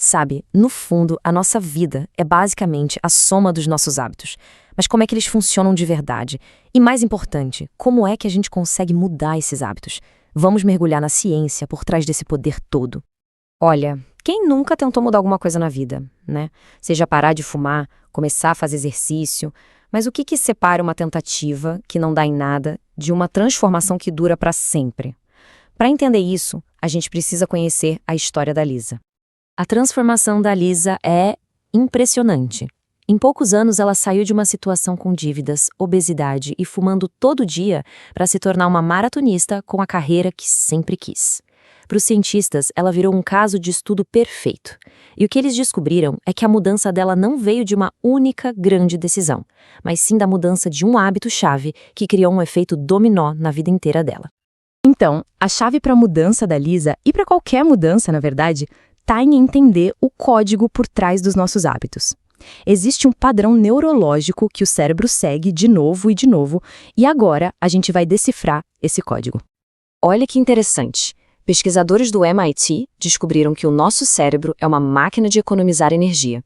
Sabe, no fundo, a nossa vida é basicamente a soma dos nossos hábitos. Mas como é que eles funcionam de verdade? E mais importante, como é que a gente consegue mudar esses hábitos? Vamos mergulhar na ciência por trás desse poder todo. Olha, quem nunca tentou mudar alguma coisa na vida, né? Seja parar de fumar, começar a fazer exercício, mas o que separa uma tentativa, que não dá em nada, de uma transformação que dura para sempre? Para entender isso, a gente precisa conhecer a história da Lisa. A transformação da Lisa é impressionante. Em poucos anos, ela saiu de uma situação com dívidas, obesidade e fumando todo dia para se tornar uma maratonista com a carreira que sempre quis. Para os cientistas, ela virou um caso de estudo perfeito. E o que eles descobriram é que a mudança dela não veio de uma única grande decisão, mas sim da mudança de um hábito-chave que criou um efeito dominó na vida inteira dela. Então, a chave para a mudança da Lisa, e para qualquer mudança, na verdade, está em entender o código por trás dos nossos hábitos. Existe um padrão neurológico que o cérebro segue de novo, e agora a gente vai decifrar esse código. Olha que interessante. Pesquisadores do MIT descobriram que o nosso cérebro é uma máquina de economizar energia.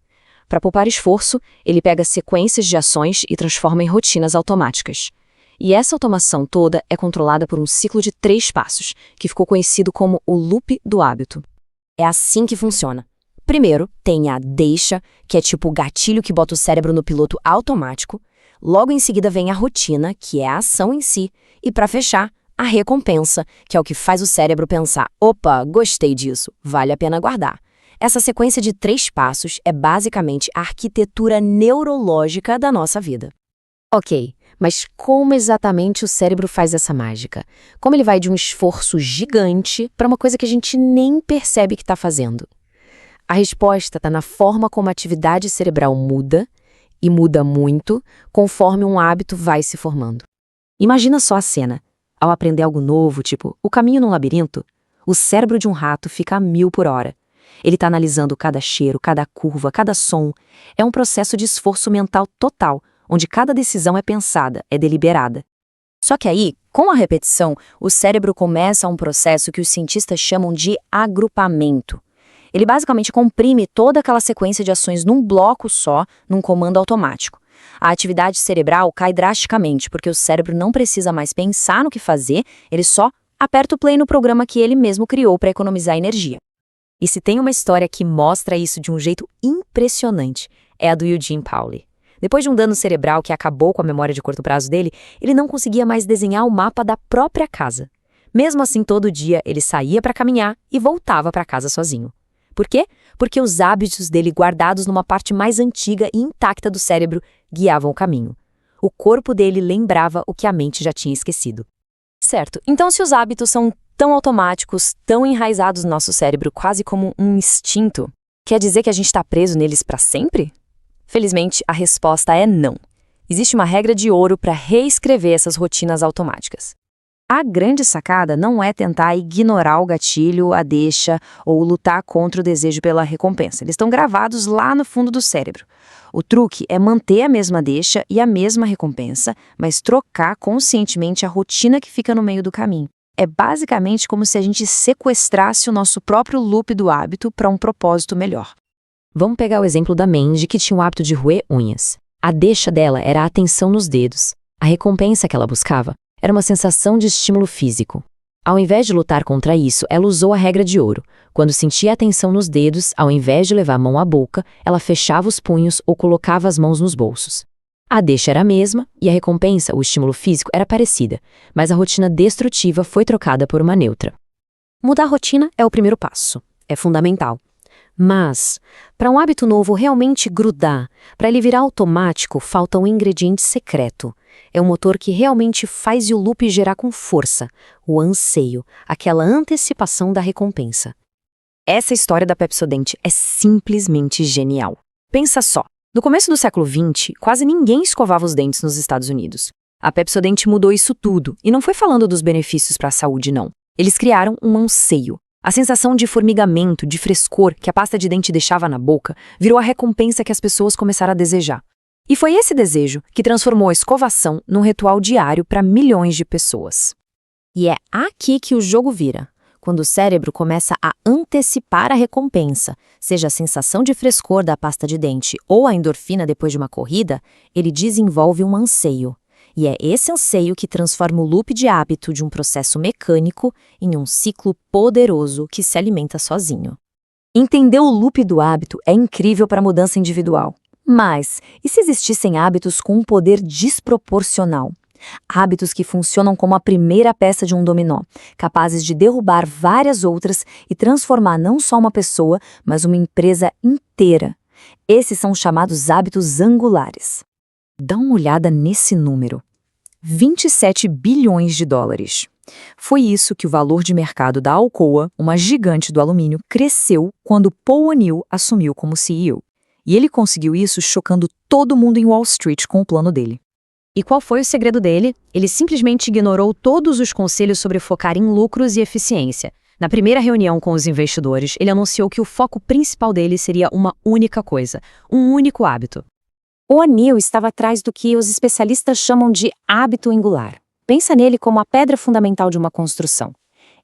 Para poupar esforço, ele pega sequências de ações e transforma em rotinas automáticas. E essa automação toda é controlada por um ciclo de 3 passos, que ficou conhecido como o loop do hábito. É assim que funciona. Primeiro, tem a deixa, que é tipo o gatilho que bota o cérebro no piloto automático. Logo em seguida vem a rotina, que é a ação em si. E para fechar, a recompensa, que é o que faz o cérebro pensar: opa, gostei disso, vale a pena guardar. Essa sequência de 3 passos é basicamente a arquitetura neurológica da nossa vida. Ok, mas como exatamente o cérebro faz essa mágica? Como ele vai de um esforço gigante para uma coisa que a gente nem percebe que está fazendo? A resposta está na forma como a atividade cerebral muda, e muda muito, conforme um hábito vai se formando. Imagina só a cena. Ao aprender algo novo, tipo o caminho no labirinto, o cérebro de um rato fica a 1000 por hora. Ele está analisando cada cheiro, cada curva, cada som. É um processo de esforço mental total, onde cada decisão é pensada, é deliberada. Só que aí, com a repetição, o cérebro começa um processo que os cientistas chamam de agrupamento. Ele basicamente comprime toda aquela sequência de ações num bloco só, num comando automático. A atividade cerebral cai drasticamente, porque o cérebro não precisa mais pensar no que fazer, ele só aperta o play no programa que ele mesmo criou para economizar energia. E se tem uma história que mostra isso de um jeito impressionante, é a do Eugene Pauly. Depois de um dano cerebral que acabou com a memória de curto prazo dele, ele não conseguia mais desenhar o mapa da própria casa. Mesmo assim, todo dia, ele saía para caminhar e voltava para casa sozinho. Por quê? Porque os hábitos dele guardados numa parte mais antiga e intacta do cérebro guiavam o caminho. O corpo dele lembrava o que a mente já tinha esquecido. Certo, então se os hábitos são tão automáticos, tão enraizados no nosso cérebro, quase como um instinto, quer dizer que a gente está preso neles para sempre? Felizmente, a resposta é não. Existe uma regra de ouro para reescrever essas rotinas automáticas. A grande sacada não é tentar ignorar o gatilho, a deixa ou lutar contra o desejo pela recompensa. Eles estão gravados lá no fundo do cérebro. O truque é manter a mesma deixa e a mesma recompensa, mas trocar conscientemente a rotina que fica no meio do caminho. É basicamente como se a gente sequestrasse o nosso próprio loop do hábito para um propósito melhor. Vamos pegar o exemplo da Mandy, que tinha o hábito de roer unhas. A deixa dela era a atenção nos dedos. A recompensa que ela buscava era uma sensação de estímulo físico. Ao invés de lutar contra isso, ela usou a regra de ouro. Quando sentia a tensão nos dedos, ao invés de levar a mão à boca, ela fechava os punhos ou colocava as mãos nos bolsos. A deixa era a mesma e a recompensa, o estímulo físico, era parecida, mas a rotina destrutiva foi trocada por uma neutra. Mudar a rotina é o primeiro passo. É fundamental. Mas, para um hábito novo realmente grudar, para ele virar automático, falta um ingrediente secreto. É um motor que realmente faz o loop gerar com força, o anseio, aquela antecipação da recompensa. Essa história da Pepsodent é simplesmente genial. Pensa só, no começo do século XX, quase ninguém escovava os dentes nos Estados Unidos. A Pepsodent mudou isso tudo, e não foi falando dos benefícios para a saúde, não. Eles criaram um anseio. A sensação de formigamento, de frescor que a pasta de dente deixava na boca virou a recompensa que as pessoas começaram a desejar. E foi esse desejo que transformou a escovação num ritual diário para milhões de pessoas. E é aqui que o jogo vira. Quando o cérebro começa a antecipar a recompensa, seja a sensação de frescor da pasta de dente ou a endorfina depois de uma corrida, ele desenvolve um anseio. E é esse anseio que transforma o loop de hábito de um processo mecânico em um ciclo poderoso que se alimenta sozinho. Entender o loop do hábito é incrível para a mudança individual. Mas, e se existissem hábitos com um poder desproporcional? Hábitos que funcionam como a primeira peça de um dominó, capazes de derrubar várias outras e transformar não só uma pessoa, mas uma empresa inteira. Esses são os chamados hábitos angulares. Dá uma olhada nesse número. 27 bilhões de dólares. Foi isso que o valor de mercado da Alcoa, uma gigante do alumínio, cresceu quando Paul O'Neill assumiu como CEO. E ele conseguiu isso chocando todo mundo em Wall Street com o plano dele. E qual foi o segredo dele? Ele simplesmente ignorou todos os conselhos sobre focar em lucros e eficiência. Na primeira reunião com os investidores, ele anunciou que o foco principal dele seria uma única coisa, um único hábito. O O'Neill estava atrás do que os especialistas chamam de hábito angular. Pensa nele como a pedra fundamental de uma construção.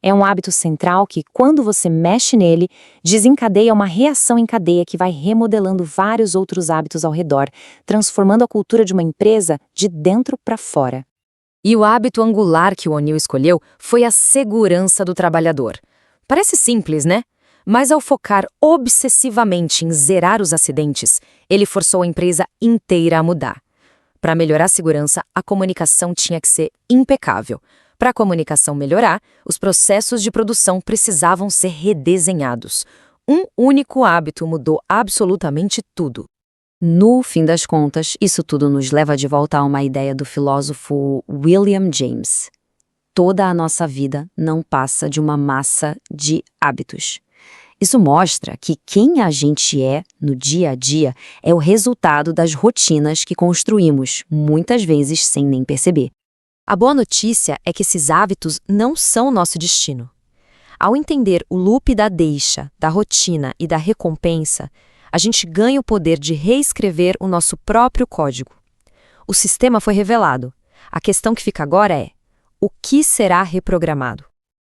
É um hábito central que, quando você mexe nele, desencadeia uma reação em cadeia que vai remodelando vários outros hábitos ao redor, transformando a cultura de uma empresa de dentro para fora. E o hábito angular que o O'Neill escolheu foi a segurança do trabalhador. Parece simples, né? Mas ao focar obsessivamente em zerar os acidentes, ele forçou a empresa inteira a mudar. Para melhorar a segurança, a comunicação tinha que ser impecável. Para a comunicação melhorar, os processos de produção precisavam ser redesenhados. Um único hábito mudou absolutamente tudo. No fim das contas, isso tudo nos leva de volta a uma ideia do filósofo William James. Toda a nossa vida não passa de uma massa de hábitos. Isso mostra que quem a gente é no dia a dia é o resultado das rotinas que construímos, muitas vezes sem nem perceber. A boa notícia é que esses hábitos não são nosso destino. Ao entender o loop da deixa, da rotina e da recompensa, a gente ganha o poder de reescrever o nosso próprio código. O sistema foi revelado. A questão que fica agora é: o que será reprogramado?